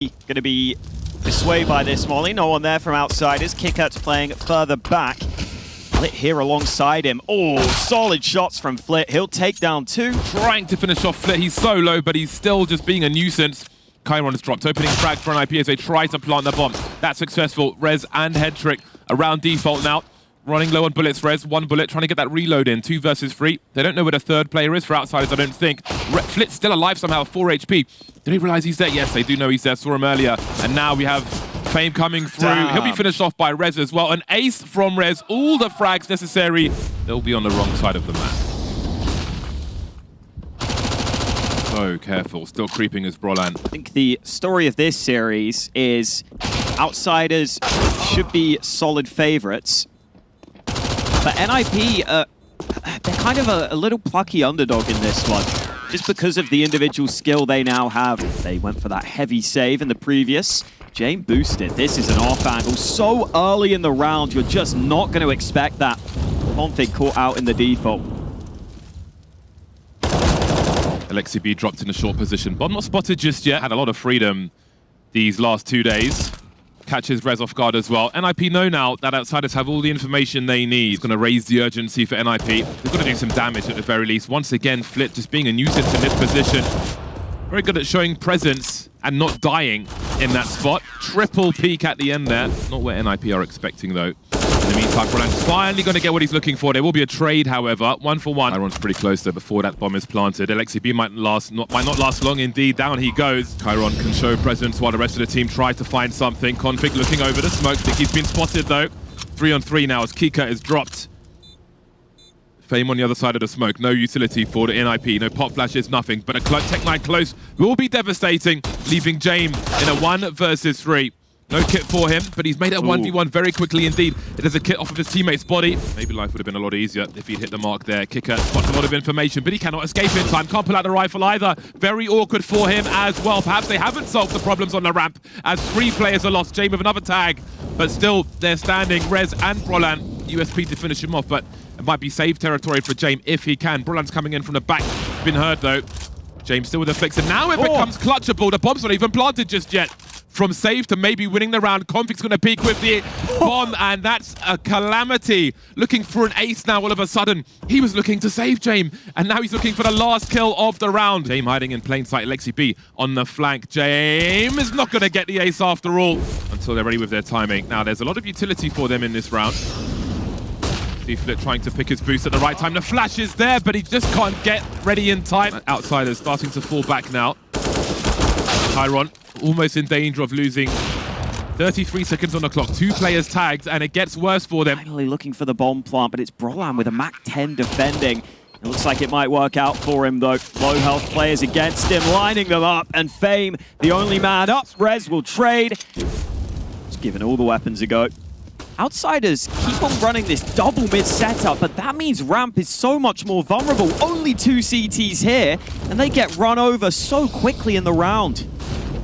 Going to be swayed by this Molly. No one there from Outsiders. Kickert's playing further back. Flit here alongside him. Oh, solid shots from Flit. He'll take down two. Trying to finish off Flit. He's so low, but he's still just being a nuisance. Chiron has dropped. Opening frag for an IP as they try to plant the bomb. That's successful. Rez and Headtrick around default now. Running low on bullets, Rez, one bullet, trying to get that reload in, 2 versus 3. They don't know where the third player is for Outsiders, I don't think. Flit's still alive somehow, 4 HP. Did they realize he's there? Yes, they do know he's there, saw him earlier. And now we have Fame coming through. Damn. He'll be finished off by Rez as well. An ace from Rez, all the frags necessary. They'll be on the wrong side of the map. So careful, still creeping as Brolan. I think the story of this series is Outsiders should be solid favorites. But NIP, they're kind of a little plucky underdog in this one. Just because of the individual skill they now have. They went for that heavy save in the previous. Jame boosted. This is an off angle. So early in the round, you're just not going to expect that. Config caught out in the default. LXCB dropped in a short position. Bomb not spotted just yet. Had a lot of freedom these last 2 days. Catches Rez off guard as well. NIP know now that Outsiders have all the information they need. It's going to raise the urgency for NIP. They've got to do some damage at the very least. Once again, Flit just being a nuisance in this position. Very good at showing presence and not dying in that spot. Triple peek at the end there. Not where NIP are expecting though. In the meantime, Brolan's finally going to get what he's looking for. There will be a trade, however. 1-for-1. Chiron's pretty close though before that bomb is planted. LXCB might not last long indeed. Down he goes. Chiron can show presence while the rest of the team try to find something. Config looking over the smoke. Think he's been spotted though. 3-on-3 now as Kika is dropped. Fame on the other side of the smoke. No utility for the NIP. No pop flashes, nothing. But a Tech 9 close will be devastating, leaving Jame in a 1 versus 3. No kit for him, but he's made it a 1v1 very quickly indeed. It is a kit off of his teammate's body. Maybe life would have been a lot easier if he'd hit the mark there. Kicker spots a lot of information, but he cannot escape in time. Can't pull out the rifle either. Very awkward for him as well. Perhaps they haven't solved the problems on the ramp as 3 players are lost. Jame with another tag, but still they're standing. Rez and Brolan. USP to finish him off, but it might be save territory for Jame if he can. Brolan's coming in from the back. Been heard though. Jame still with a fix, and now it becomes clutchable. The bomb's not even planted just yet. From save to maybe winning the round. Config's going to peek with the bomb, and that's a calamity. Looking for an ace now all of a sudden. He was looking to save Jame, and now he's looking for the last kill of the round. Jame hiding in plain sight. LXCB on the flank. Jame is not going to get the ace after all until they're ready with their timing. Now, there's a lot of utility for them in this round. See Flit trying to pick his boost at the right time. The flash is there, but he just can't get ready in time. Outsiders starting to fall back now. Chiron almost in danger of losing. 33 seconds on the clock. 2 players tagged, and it gets worse for them. Finally looking for the bomb plant, but it's Brolan with a Mach 10 defending. It looks like it might work out for him, though. Low health players against him, lining them up, and Fame, the only man up. Rez will trade. Just giving all the weapons a go. Outsiders keep on running this double mid setup, but that means ramp is so much more vulnerable. Only 2 CTs here, and they get run over so quickly in the round.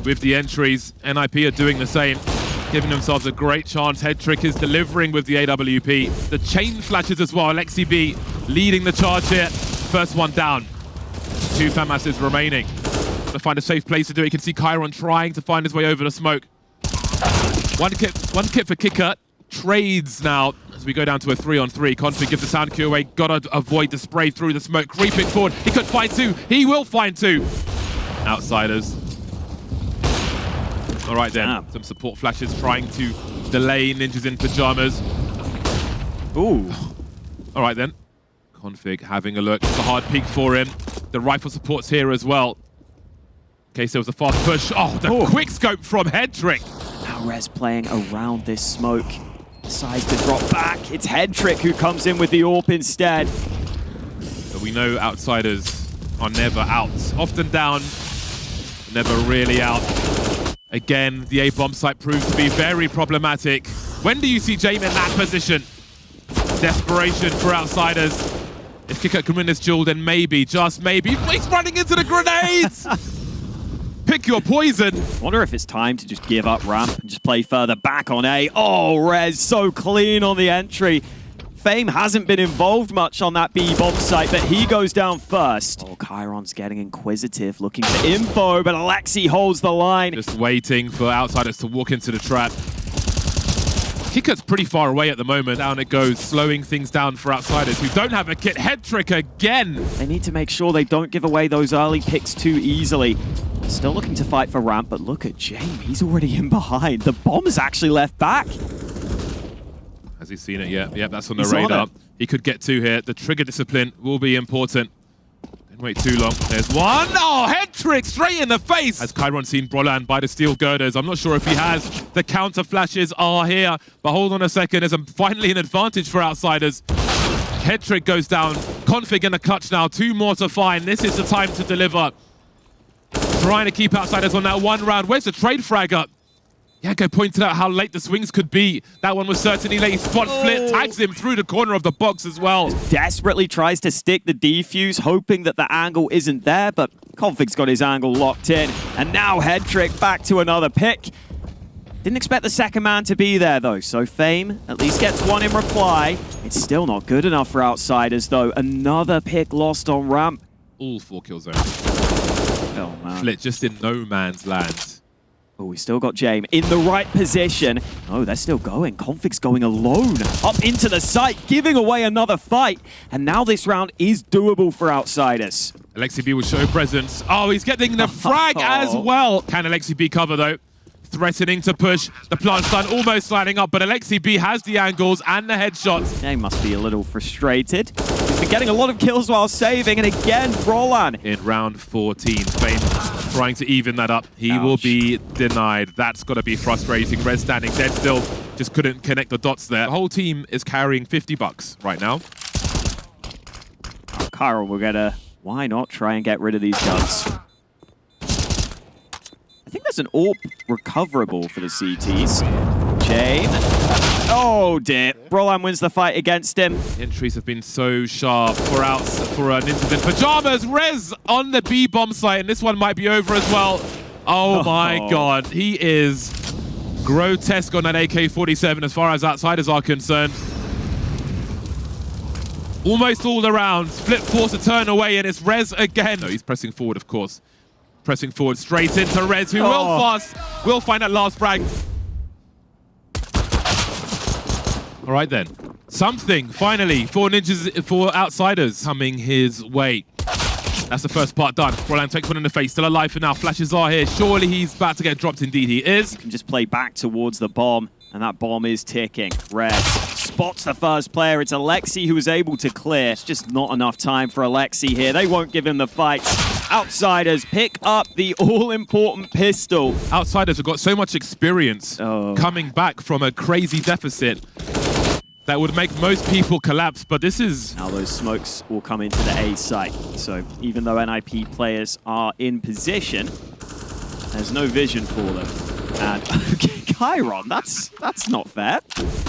With the entries, NIP are doing the same, giving themselves a great chance. Headtrick is delivering with the AWP. The chain flashes as well. LXCB leading the charge here. First one down. 2 FAMASs remaining. To find a safe place to do it. You can see Chiron trying to find his way over the smoke. One kit for Kicker. Trades now as we go down to a 3-on-3. Config gives the sound cue away. Gotta avoid the spray through the smoke. Creeping forward. He could find 2. He will find 2. Outsiders. All right then. Damn. Some support flashes trying to delay Ninjas in Pyjamas. Ooh. All right then. Config having a look. It's a hard peek for him. The rifle support's here as well. In case there was a fast push. Oh, the quick scope from Headtrick. Now Rez playing around this smoke. Decides to drop back. It's Headtrick who comes in with the AWP instead. But we know Outsiders are never out. Often down, never really out. Again, the A-bomb site proves to be very problematic. When do you see Jame in that position? Desperation for Outsiders. If Kicker can win this duel, then maybe, just maybe. He's running into the grenades! Pick your poison. I wonder if it's time to just give up ramp and just play further back on A. Oh, Rez so clean on the entry. FaZe hasn't been involved much on that B bomb site, but he goes down first. Oh, Chiron's getting inquisitive, looking for info, but Alexi holds the line. Just waiting for Outsiders to walk into the trap. Kicker's pretty far away at the moment. Down it goes, slowing things down for Outsiders who don't have a kit. Head trick again. They need to make sure they don't give away those early picks too easily. Still looking to fight for ramp, but look at Jame. He's already in behind. The bomb is actually left back. Has he seen it yet? Yep, that's on the radar. He could get two here. The trigger discipline will be important. Didn't wait too long. There's one. Oh, head trick straight in the face. Has Chiron seen Brolan by the steel girders? I'm not sure if he has. The counter flashes are here. But hold on a second. There's finally an advantage for Outsiders. Head trick goes down. Config in the clutch now. Two more to find. This is the time to deliver. Trying to keep Outsiders on that one round. Where's the trade frag up? Yanko pointed out how late the swings could be. That one was certainly late. Spot flit tags him through the corner of the box as well. Desperately tries to stick the defuse, hoping that the angle isn't there, but Config's got his angle locked in. And now head trick back to another pick. Didn't expect the second man to be there though, so Fame at least gets one in reply. It's still not good enough for Outsiders though. Another pick lost on ramp. All 4 kill zones. Oh man. Flit just in no man's land. Oh, we still got Jame in the right position. Oh, they're still going. Config's going alone up into the site, giving away another fight. And now this round is doable for Outsiders. Alexi B will show presence. Oh, he's getting the frag as well. Can Alexi B cover though? Threatening to push. The plant stun almost sliding up, but Alexi B has the angles and the headshots. They must be a little frustrated. He's been getting a lot of kills while saving, and again, Brolan. In round 14, Fame trying to even that up. He will be denied. That's got to be frustrating. Res standing dead still. Just couldn't connect the dots there. The whole team is carrying $50 right now. Oh, Chiron will get a... Why not try and get rid of these guns? I think there's an AWP recoverable for the CTs. Jame. Oh dear. Brolan wins the fight against him. Entries have been so sharp for an incident. Pyjamas, res on the B bomb site, and this one might be over as well. Oh my god. He is grotesque on that AK-47 as far as Outsiders are concerned. Almost all the rounds. Flip force to turn away, and it's res again. No, he's pressing forward, of course. Pressing forward straight into res, who will find that last frag. All right then. Something, finally, for Outsiders coming his way. That's the first part done. Brolan takes one in the face, still alive for now. Flashes are here. Surely he's about to get dropped. Indeed he is. Can just play back towards the bomb, and that bomb is ticking. Res spots the first player. It's Alexi who was able to clear. It's just not enough time for Alexi here. They won't give him the fight. Outsiders pick up the all-important pistol. Outsiders have got so much experience coming back from a crazy deficit that would make most people collapse, but this is... Now those smokes will come into the A site. So even though NIP players are in position, there's no vision for them. And Chiron, that's not fair.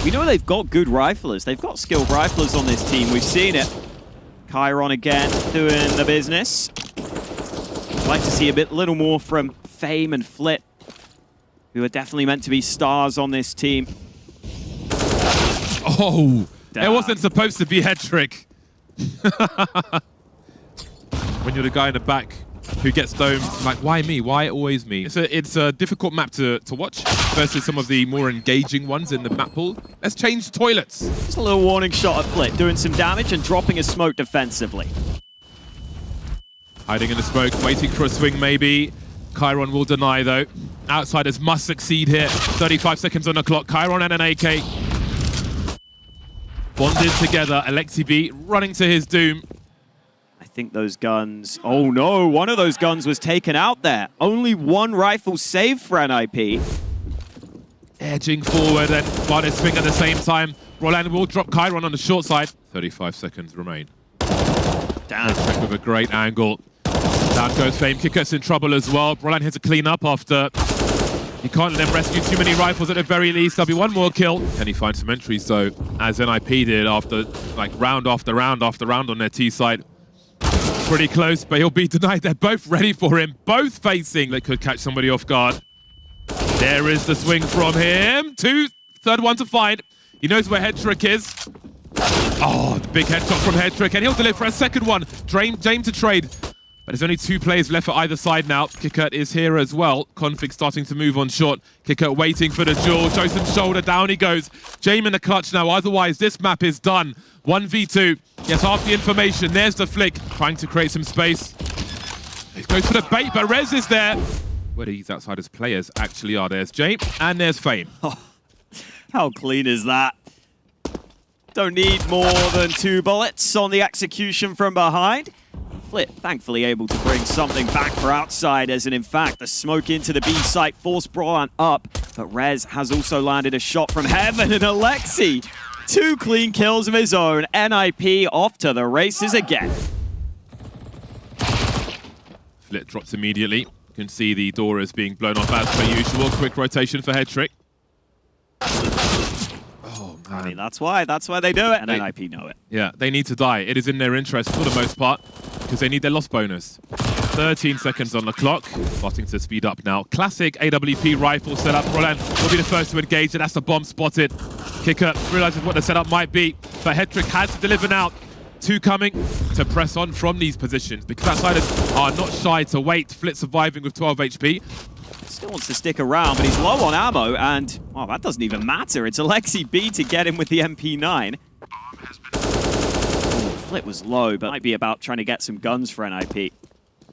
We know they've got good riflers. They've got skilled riflers on this team. We've seen it. Chiron again doing the business. I'd like to see a little more from Fame and Flit, who are definitely meant to be stars on this team. Oh, it wasn't supposed to be head trick. When you're the guy in the back who gets domed, like, why me? Why always me? It's a difficult map to watch versus some of the more engaging ones in the map pool. Let's change toilets. Just a little warning shot at Flit, doing some damage and dropping a smoke defensively. Hiding in the smoke, waiting for a swing maybe. Chiron will deny though. Outsiders must succeed here. 35 seconds on the clock. Chiron and an AK. Bonded together. Alexi B running to his doom. I think those guns... Oh no, one of those guns was taken out there. Only one rifle saved for NIP. Edging forward and by the swing at the same time. Brolan will drop Chiron on the short side. 35 seconds remain. Damn. Check with a great angle. Down goes Fame. Kicker's in trouble as well. Brolan has to clean up after. He can't let them rescue too many rifles at the very least. There'll be one more kill. Can he find some entries though, as NIP did after like round after round after round on their T side. Pretty close, but he'll be denied. They're both ready for him, both facing. They could catch somebody off guard. There is the swing from him. Third one to find. He knows where head trick is. Oh, the big headshot from HeadTrick, and he'll deliver a second one. Jame to trade. But there's only 2 players left for either side now. Kickert is here as well. Config starting to move on short. Kickert waiting for the duel. Joseph's shoulder, down he goes. Jame in the clutch now, otherwise this map is done. 1v2. Yes, half the information. There's the flick. Trying to create some space. He goes for the bait, but Rez is there. Where these Outsiders players actually are. There's Jame, and there's Fame. Oh, how clean is that? Don't need more than 2 bullets on the execution from behind. Flip, thankfully able to bring something back for Outsiders, and in fact, the smoke into the B site forced Brolan up, but Rez has also landed a shot from heaven, and Alexi, 2 clean kills of his own. NIP off to the races again. Flip drops immediately. You can see the door is being blown off as per usual. Quick rotation for HeadTrick. I mean, that's why they do it, and NIP know it. Yeah, they need to die. It is in their interest for the most part, because they need their loss bonus. 13 seconds on the clock, starting to speed up now. Classic AWP rifle setup. Roland will be the first to engage, and that's the bomb spotted. Kicker realizes what the setup might be, but HeadTrick has to deliver now. 2 coming to press on from these positions, because Outsiders are not shy to wait. Flit surviving with 12 HP. Still wants to stick around, but he's low on ammo, and, well, that doesn't even matter. It's Alexi B to get him with the MP9. Flip was low, but might be about trying to get some guns for NIP.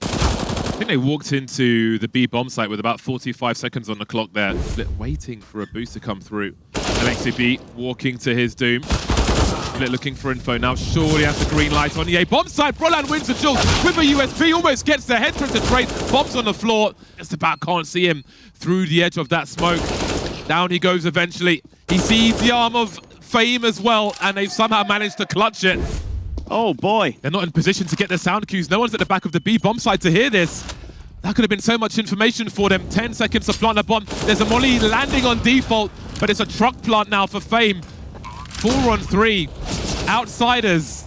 I think they walked into the B bomb site with about 45 seconds on the clock there. Flit waiting for a boost to come through. Alexi B walking to his doom. Flit looking for info now. Surely has the green light on the A bomb site. Brolan wins the duel with a USP. Almost gets the HeadTrick to trade. Bombs on the floor. Just about can't see him through the edge of that smoke. Down he goes eventually. He sees the arm of Fame as well, and they've somehow managed to clutch it. Oh boy. They're not in position to get their sound cues. No one's at the back of the B bomb site to hear this. That could have been so much information for them. 10 seconds to plant a bomb. There's a molly landing on default, but it's a truck plant now for Fame. 4 on 3. Outsiders.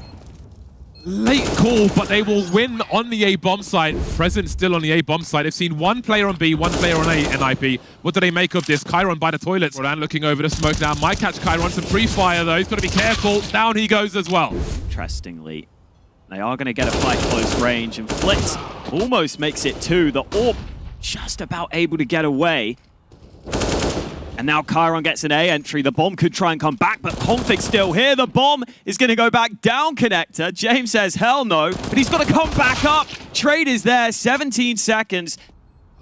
Late call, but they will win on the A bomb site. Present still on the A bomb site. They've seen 1 player on B, 1 player on A, NIP. What do they make of this? Chiron by the toilets. Roland looking over the smoke now. Might catch Chiron. Some pre-fire though. He's got to be careful. Down he goes as well. Interestingly, they are going to get a fight close range, and Flitz almost makes it 2. The AWP just about able to get away. And now Chiron gets an A entry. The bomb could try and come back, but Config's still here. The bomb is going to go back down connector. James says, hell no, but he's got to come back up. Trade is there, 17 seconds.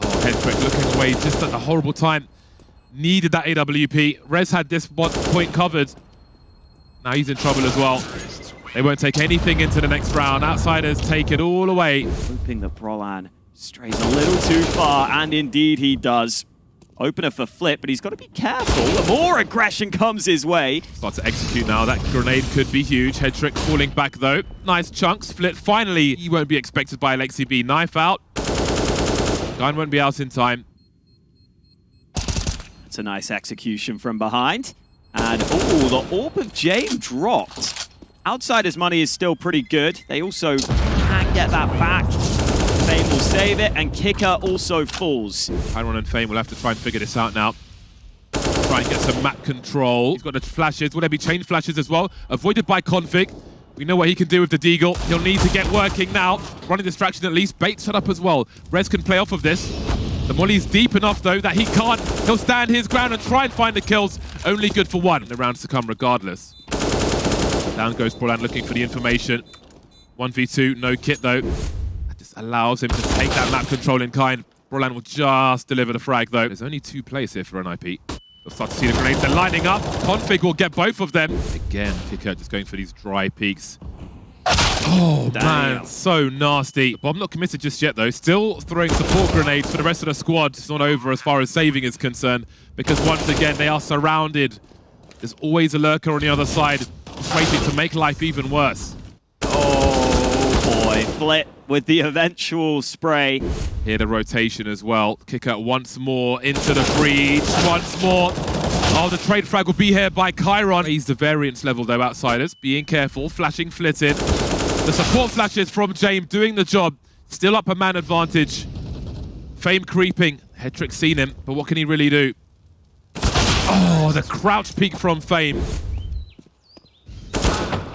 Oh, HeadTrick looking away just at the horrible time. Needed that AWP. Rez had this point covered. Now he's in trouble as well. They won't take anything into the next round. Outsiders take it all away. Hoping that Brolan strays a little too far, and indeed he does. Opener for Flip, but he's got to be careful. More aggression comes his way. Start to execute now. That grenade could be huge. HeadTrick falling back though. Nice chunks. Flip finally, he won't be expected by Alexi B. Knife out. Gun won't be out in time. That's a nice execution from behind. And oh, the AWP of Jame dropped. Outsiders' money is still pretty good. They also can't get that back. Fame will save it, and Kicker also falls. Chiron and Fame will have to try and figure this out now. Try and get some map control. He's got the flashes. Will there be chain flashes as well? Avoided by Config. We know what he can do with the Deagle. He'll need to get working now. Running distraction at least. Bait set up as well. Rez can play off of this. The molly's deep enough though that he can't. He'll stand his ground and try and find the kills. Only good for 1. The rounds to come regardless. Down goes Brolan looking for the information. 1v2, no kit though. Allows him to take that map control in kind. Brolan will just deliver the frag though. There's only 2 players here for NIP. We'll start to see the grenades. They're lining up. Config will get both of them. Again, Kicker just going for these dry peaks. Oh, damn. Man, so nasty. Bomb not committed just yet though. Still throwing support grenades for the rest of the squad. It's not over as far as saving is concerned, because once again, they are surrounded. There's always a lurker on the other side, just waiting to make life even worse. Oh boy, Flip with the eventual spray. Here the rotation as well. Kicker once more into the breach, once more. Oh, the trade frag will be here by Chiron. He's the variance level though, Outsiders. Being careful, flashing Flit in. The support flashes from Jame doing the job. Still up a man advantage. Fame creeping. HeadTrick's seen him, but what can he really do? Oh, the crouch peek from Fame.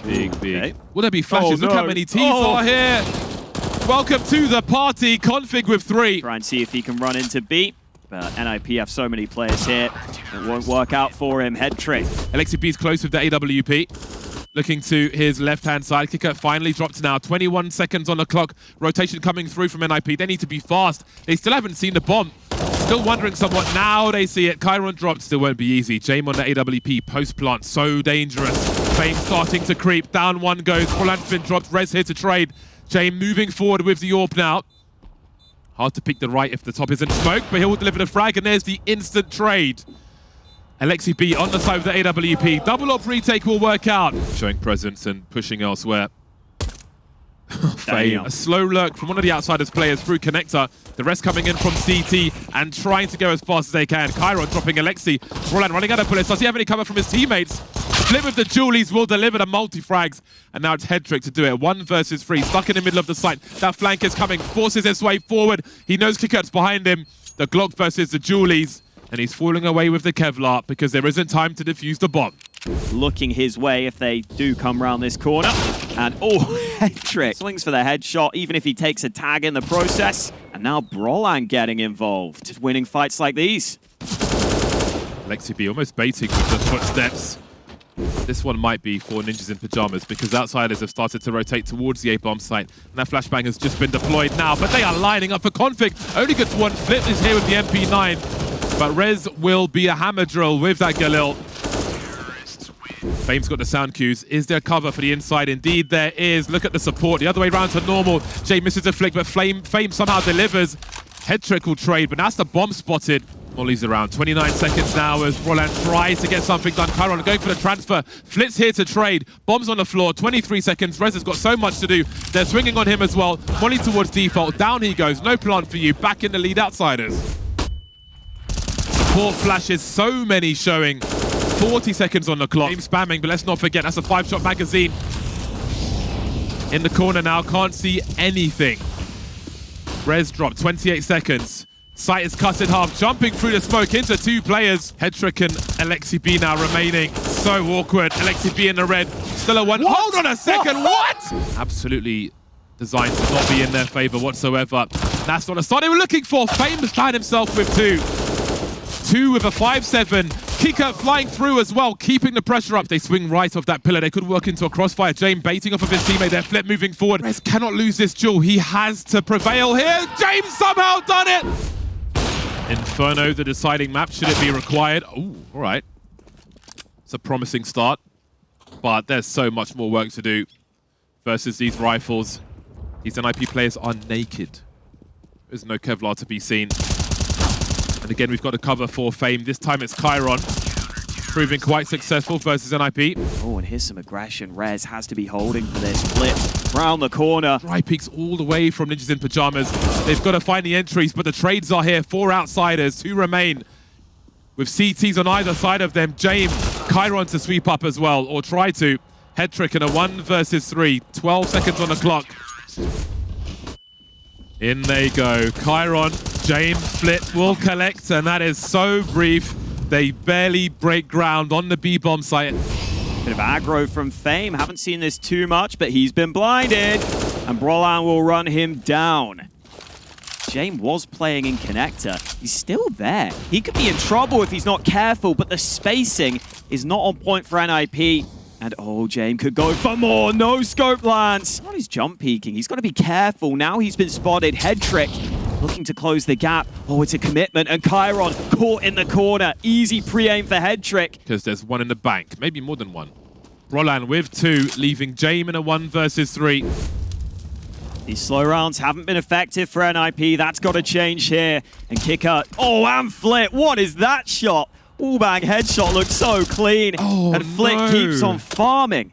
Big. Okay. Will there be flashes? Oh, Look how no. many teams are here. Welcome to the party. Config with 3. Try and see if he can run into B. But NIP have so many players here. It won't work out for him. Head trick. LXCB's close with the AWP. Looking to his left-hand side. Kicker finally dropped now. 21 seconds on the clock. Rotation coming through from NIP. They need to be fast. They still haven't seen the bomb. Still wondering somewhat. Now they see it. Chiron dropped. Still won't be easy. Jame on the AWP. Post-plant. So dangerous. Fame starting to creep. Down one goes. Roland's been dropped. Rez here to trade. Jame moving forward with the AWP now. Hard to pick the right if the top isn't smoked, but he'll deliver the frag, and there's the instant trade. LXCB on the side of the AWP. Double up retake will work out. Showing presence and pushing elsewhere. Fame. A slow lurk from one of the Outsiders players through connector. The rest coming in from CT and trying to go as fast as they can. Chiron dropping Alexi. Roland running out of bullets. Does he have any cover from his teammates? Split with the Julies will deliver the multi-frags. And now it's Head Trick to do it. 1 versus 3. Stuck in the middle of the site. That flank is coming. Forces his way forward. He knows Kickert's behind him. The Glock versus the Julies. And he's falling away with the Kevlar because there isn't time to defuse the bomb. Looking his way if they do come around this corner. And Head Trick swings for the headshot, even if he takes a tag in the process. And now Brolan getting involved. Just winning fights like these. LXCB almost baiting with the footsteps. This one might be for Ninjas in Pyjamas because Outsiders have started to rotate towards the A-bomb site. And that flashbang has just been deployed now, but they are lining up for Config. Only gets one. Flip is here with the MP9. But Rez will be a hammer drill with that Galil. Fame's got the sound cues. Is there cover for the inside? Indeed there is. Look at the support. The other way around to normal. Jay misses a flick, but Fame somehow delivers. Head Trick will trade, but that's the bomb spotted. Molly's around. 29 seconds now as Roland tries to get something done. Chiron going for the transfer. Flitz here to trade. Bombs on the floor. 23 seconds. Rez has got so much to do. They're swinging on him as well. Molly towards default. Down he goes. No plant for you. Back in the lead, Outsiders. Support flashes. So many showing. 40 seconds on the clock. Game spamming, but let's not forget, that's a 5-shot magazine. In the corner now. Can't see anything. Rez dropped. 28 seconds. Sight is cut in half, jumping through the smoke into 2 players. Head Trick and LXCB now remaining. So awkward. LXCB in the red. Still a 1. What? Hold on a second. What? Absolutely designed to not be in their favor whatsoever. That's not a start they were looking for. Fame has found himself with 2. 2 with a 5-7. Kicker flying through as well, keeping the pressure up. They swing right off that pillar. They could work into a crossfire. Jame baiting off of his teammate. Their flip moving forward. Rez cannot lose this duel. He has to prevail here. James somehow done it. Inferno, the deciding map. Should it be required? Oh, all right. It's a promising start, but there's so much more work to do versus these rifles. These NIP players are naked. There's no Kevlar to be seen. And again, we've got a cover for Fame. This time it's Chiron, proving quite successful versus NIP. Oh, and here's some aggression. Rez has to be holding for this. Flip round the corner. Dry peeks all the way from Ninjas in Pyjamas. They've got to find the entries, but the trades are here. 4 Outsiders, 2 remain. With CTs on either side of them. James, Chiron to sweep up as well, or try to. Head Trick in a 1 versus 3. 12 seconds on the clock. In they go. Chiron, James, Flit will collect, and that is so brief. They barely break ground on the B-bomb site. Bit of aggro from Fame. Haven't seen this too much, but he's been blinded. And Brolan will run him down. Jame was playing in connector. He's still there. He could be in trouble if he's not careful, but the spacing is not on point for NIP. And Jame could go for more. No scope lands. Not his jump peeking. He's got to be careful. Now he's been spotted. Head Trick looking to close the gap. Oh, it's a commitment. And Chiron caught in the corner. Easy pre-aim for Head Trick. Because there's 1 in the bank. Maybe more than 1. Brolan with 2, leaving Jame in a 1 versus 3. These slow rounds haven't been effective for NIP. That's got to change here. And Kicker. Oh, and Flit. What is that shot? Bang headshot looks so clean. Oh, and Flit keeps on farming.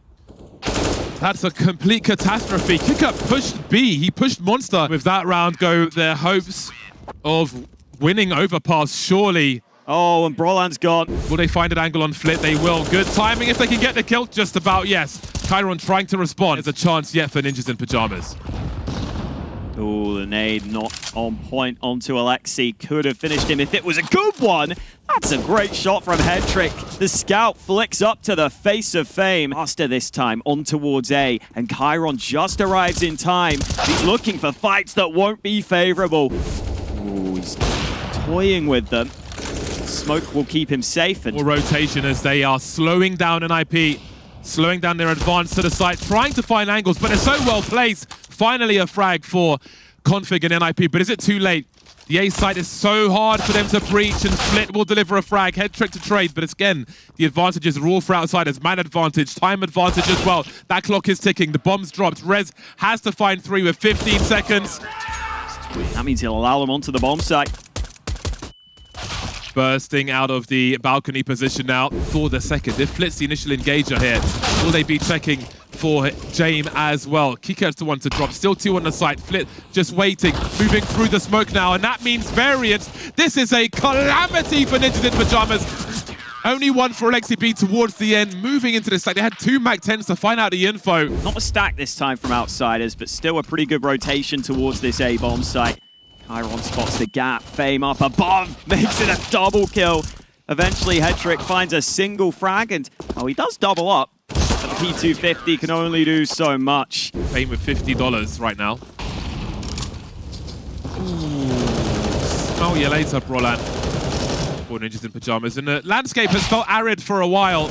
That's a complete catastrophe. Kicker pushed B. He pushed Monster. With that round go, their hopes of winning Overpass surely. Oh, and Brolan's gone. Will they find an angle on Flit? They will. Good timing if they can get the kill. Just about, yes. Chiron trying to respond. There's a chance yet for Ninjas in Pyjamas. Oh, the nade not on point onto Alexi. Could have finished him if it was a good one. That's a great shot from Hedrick. The scout flicks up to the face of fame. Master this time on towards A, and Chiron just arrives in time. He's looking for fights that won't be favorable. Ooh, he's toying with them. Smoke will keep him safe. And more rotation as they are slowing down NIP, slowing down their advance to the side, trying to find angles, but they're so well placed. Finally a frag for Config and NIP, but is it too late? The A side is so hard for them to breach, and Flit will deliver a frag. Head trick to trade, but it's, again, the advantage is raw for Outsiders. Man advantage, time advantage as well. That clock is ticking. The bomb's dropped. Rez has to find 3 with 15 seconds. That means he'll allow them onto the bomb site. Bursting out of the balcony position now for the second. If Flit's the initial engager here, will they be checking for Jame as well? Kika's the one to drop. Still 2 on the site. Flit just waiting, moving through the smoke now, and that means variance. This is a calamity for Ninjas in Pyjamas. Only one for LXCB towards the end, moving into the stack. They had 2 MAC-10s to find out the info. Not a stack this time from Outsiders, but still a pretty good rotation towards this A bomb site. Chiron spots the gap, Fame up above, makes it a double kill. Eventually, Hedrick finds a single frag, and he does double up. But the P250 can only do so much. Fame with $50 right now. Ooh. Smell you later, Brolan. 4 Ninjas in Pyjamas. And the landscape has felt arid for a while.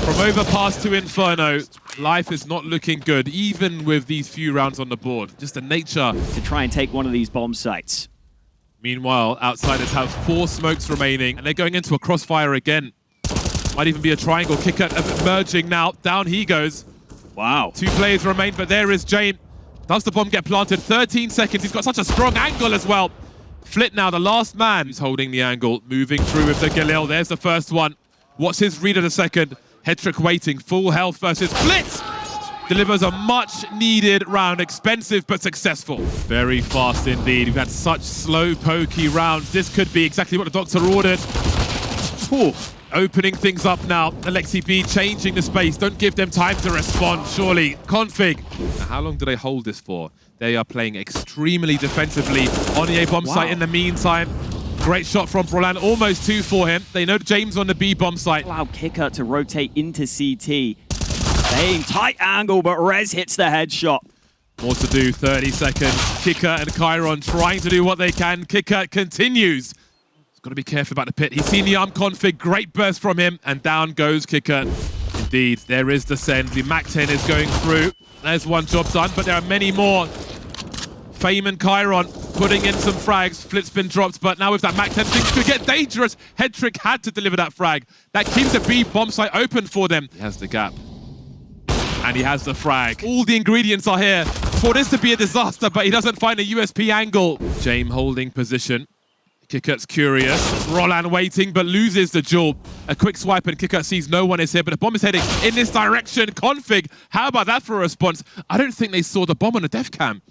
From Overpass to Inferno, life is not looking good, even with these few rounds on the board. Just the nature. To try and take one of these bomb sites. Meanwhile, Outsiders have 4 smokes remaining, and they're going into a crossfire again. Might even be a triangle. Kicker emerging now. Down he goes. Wow. 2 players remain, but there is Jame. Does the bomb get planted? 13 seconds. He's got such a strong angle as well. Flit now, the last man who's holding the angle. Moving through with the Galil. There's the first one. What's his read of the second? Hedrick waiting, full health versus Flit. Delivers a much-needed round, expensive but successful. Very fast indeed. We've had such slow, pokey rounds. This could be exactly what the doctor ordered. Ooh. Opening things up now. LXCB changing the space. Don't give them time to respond, surely. Config. Now, how long do they hold this for? They are playing extremely defensively on the A bomb site in the meantime. Great shot from Brolan, almost 2 for him. They know James on the B bomb site. Allow Kicker to rotate into CT. Staying tight angle, but Rez hits the headshot. More to do, 30 seconds. Kicker and Chiron trying to do what they can. Kicker continues. He's got to be careful about the pit. He's seen the arm config, great burst from him, and down goes Kicker. Indeed, there is the send. The MAC-10 is going through. There's one job done, but there are many more. Fame and Chiron putting in some frags. Flit's been dropped, but now with that MAC-10, things could get dangerous. Hedrick had to deliver that frag. That keeps the B bomb site open for them. He has the gap. And he has the frag. All the ingredients are here for this to be a disaster, but he doesn't find a USP angle. Jame holding position. Kikut's curious. Roland waiting, but loses the duel. A quick swipe, and Kikut sees no one is here, but the bomb is heading in this direction. Config, how about that for a response? I don't think they saw the bomb on the def cam.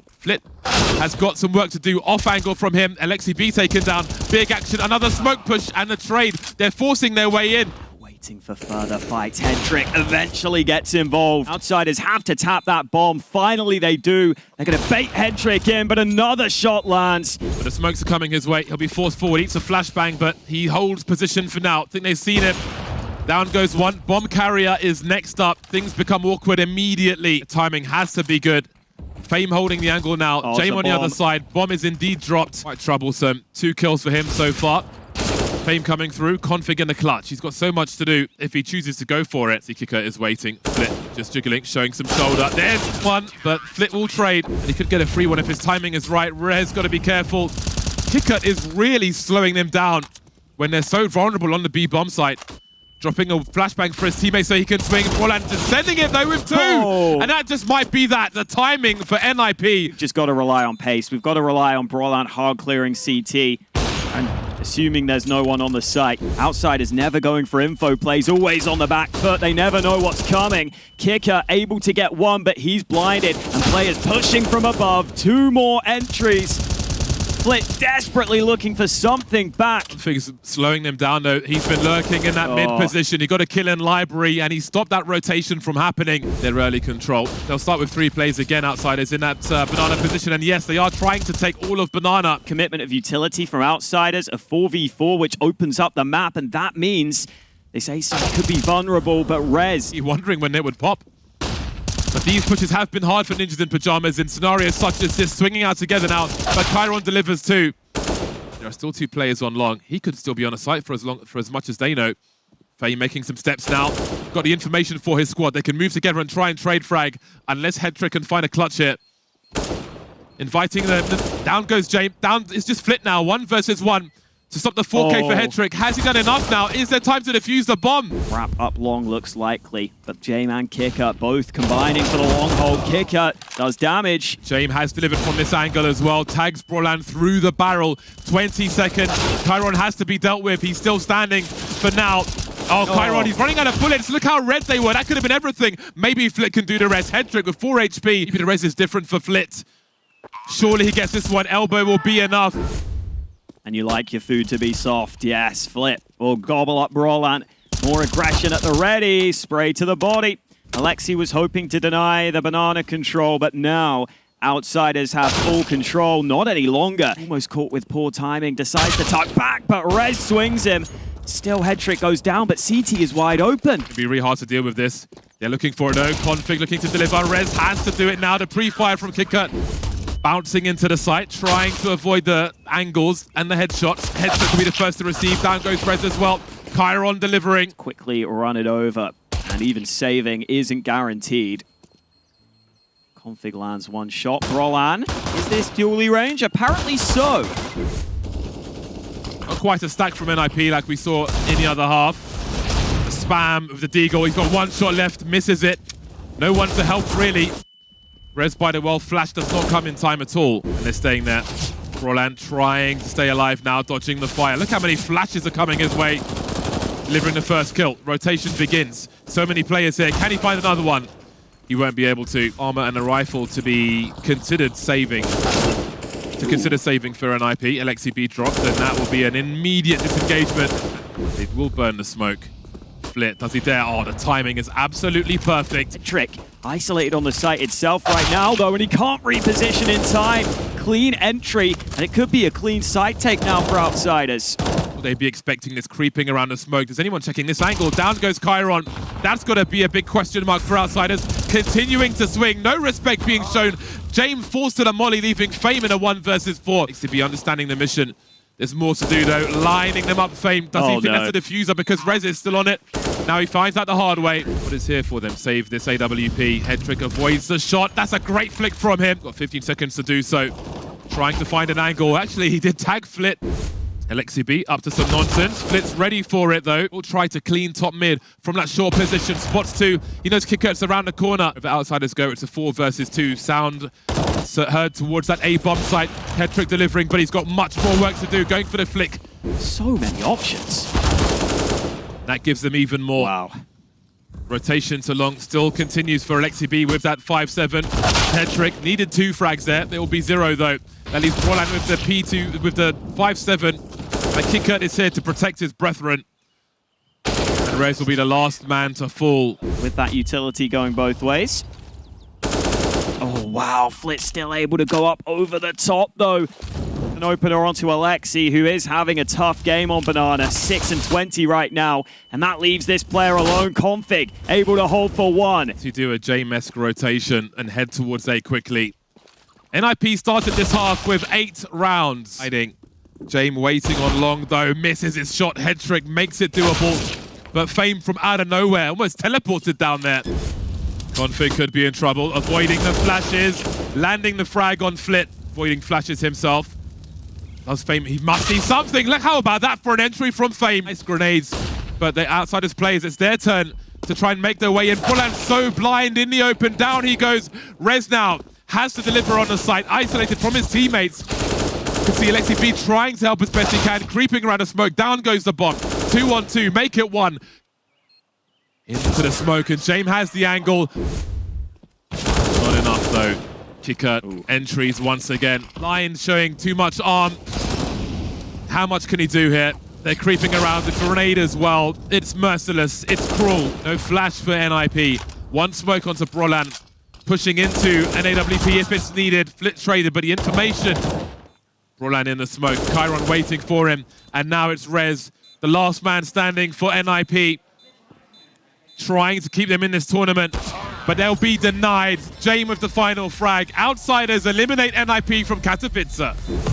Flit has got some work to do. Off angle from him. LXCB taken down. Big action. Another smoke push and a trade. They're forcing their way in. Waiting for further fights. Hedrick eventually gets involved. Outsiders have to tap that bomb. Finally they do. They're going to bait Hedrick in, but another shot lands. But the smokes are coming his way. He'll be forced forward. Eats a flashbang, but he holds position for now. I think they've seen it. Down goes one. Bomb carrier is next up. Things become awkward immediately. The timing has to be good. Fame holding the angle now. Jame on the other side. Bomb is indeed dropped. Quite troublesome. 2 kills for him so far. Fame coming through. Config in the clutch. He's got so much to do if he chooses to go for it. Kicker is waiting. Flit just jiggling, showing some shoulder. There's one, but Flit will trade. And he could get a free one if his timing is right. Rez got to be careful. Kicker is really slowing them down when they're so vulnerable on the B bomb site. Dropping a flashbang for his teammate so he can swing. Roland just sending it though with 2. Oh. And that just might be that. The timing for NIP. Just got to rely on pace. We've got to rely on Brolan hard clearing CT. And assuming there's no one on the site. Outsiders never going for info plays, always on the back foot. They never know what's coming. Kicker able to get 1, but he's blinded. And players pushing from above. 2 more entries. Flit desperately looking for something back. Things slowing them down though. He's been lurking in that mid position. He got a kill in library and he stopped that rotation from happening. Their early control. They'll start with 3 players again, Outsiders in that banana position. And yes, they are trying to take all of banana. Commitment of utility from Outsiders, a 4v4 which opens up the map, and that means this ace could be vulnerable, but Rez. You're wondering when it would pop. But these pushes have been hard for Ninjas in Pyjamas in scenarios such as this, swinging out together now. But Chiron delivers too. There are still 2 players on long. He could still be on a site for as much as they know. FaZe making some steps now. Got the information for his squad. They can move together and try and trade frag, unless HeadTrick can find a clutch here. Inviting them. Down goes Jame. Down is just Flit now. 1 versus 1. To stop the 4K for HeadTrick. Has he done enough now? Is there time to defuse the bomb? Wrap up long looks likely, but Jame and Kicker both combining for the long hold. Kicker does damage. Jame has delivered from this angle as well. Tags Brolan through the barrel. 20 seconds. Chiron has to be dealt with. He's still standing for now. Oh, Chiron, he's running out of bullets. Look how red they were. That could have been everything. Maybe Flit can do the rest. HeadTrick with 4 HP. Maybe the rest is different for Flit. Surely he gets this one. Elbow will be enough. And you like your food to be soft. Yes, Flit will gobble up Brolan. More aggression at the ready. Spray to the body. Alexi was hoping to deny the banana control, but now Outsiders have full control. Not any longer. Almost caught with poor timing. Decides to tuck back, but Rez swings him. Still, HeadTrick goes down, but CT is wide open. It'll be really hard to deal with this. They're looking for an config, looking to deliver. Rez has to do it now. The pre-fire from Kicker. Bouncing into the site, trying to avoid the angles and the headshots. HeadTrick will be the first to receive. Down goes Rez as well. Chiron delivering. Quickly run it over, and even saving isn't guaranteed. Config lands 1 shot. Brolan, is this dually range? Apparently so. Not quite a stack from NIP like we saw in the other half. The spam of the Deagle. He's got 1 shot left, misses it. No one to help really. Rez by the well, flash does not come in time at all. And they're staying there. Brolan trying to stay alive now, dodging the fire. Look how many flashes are coming his way. Delivering the first kill. Rotation begins. So many players here. Can he find another one? He won't be able to. Armor and a rifle to be considered saving. To consider saving for NIP. LXCB dropped, and that will be an immediate disengagement. It will burn the smoke. Flit, does he dare? Oh, the timing is absolutely perfect. Trick isolated on the site itself right now, though, and he can't reposition in time. Clean entry, and it could be a clean side take now for Outsiders. Will they be expecting this creeping around the smoke? Is anyone checking this angle? Down goes Chiron. That's got to be a big question mark for Outsiders. Continuing to swing, no respect being shown. Jame forced to the molly, leaving Fame in a 1 versus 4. Needs to be understanding the mission. There's more to do though, lining them up. Fame. Does he think that's a diffuser because Rez is still on it? Now he finds out the hard way. What is here for them? Save this AWP. HeadTrick avoids the shot. That's a great flick from him. Got 15 seconds to do so. Trying to find an angle. Actually, he did tag Flit. LXCB up to some nonsense. Flit's ready for it though. Will try to clean top mid from that short position. Spots 2. He knows Kicker's around the corner. If the Outsiders go, it's a 4 versus 2. Sound heard towards that A-bomb site. HeadTrick delivering, but he's got much more work to do. Going for the flick. So many options. That gives them even more. Wow. Rotation to long still continues for LXCB with that 5-7. HeadTrick needed 2 frags there. There will be 0 though. That leaves Brolan with the P2 with the 5-7. And Kicker is here to protect his brethren. And Rez will be the last man to fall. With that utility going both ways. Oh wow, Flit's still able to go up over the top though. An opener onto Alexi, who is having a tough game on Banana. 6 and 20 right now, and that leaves this player alone. Config able to hold for 1. To do a Jame-esque rotation and head towards A quickly. NIP started this half with 8 rounds. Jame waiting on long though, misses his shot. HeadTrick makes it doable, but Fame from out of nowhere, almost teleported down there. Config could be in trouble, avoiding the flashes, landing the frag on Flit, avoiding flashes himself. Does Fame, he must see something. Look, how about that for an entry from Fame? Nice grenades, but the Outsiders players, it's their turn to try and make their way in. Brolan's so blind in the open, down he goes. Rez now has to deliver on the site, isolated from his teammates. You can see LXCB trying to help as best he can, creeping around the smoke. Down goes the bomb. 2-on-2, make it 1. Into the smoke, and Jame has the angle. Not enough though. Kicker entries once again. Lion showing too much arm. How much can he do here? They're creeping around the grenade as well. It's merciless. It's cruel. No flash for NIP. One smoke onto Brolan. Pushing into an AWP if it's needed. Flit traded, but the information. Brolan in the smoke. Chiron waiting for him. And now it's Rez, the last man standing for NIP. Trying to keep them in this tournament, but they'll be denied. Jame with the final frag. Outsiders eliminate NIP from Katowice.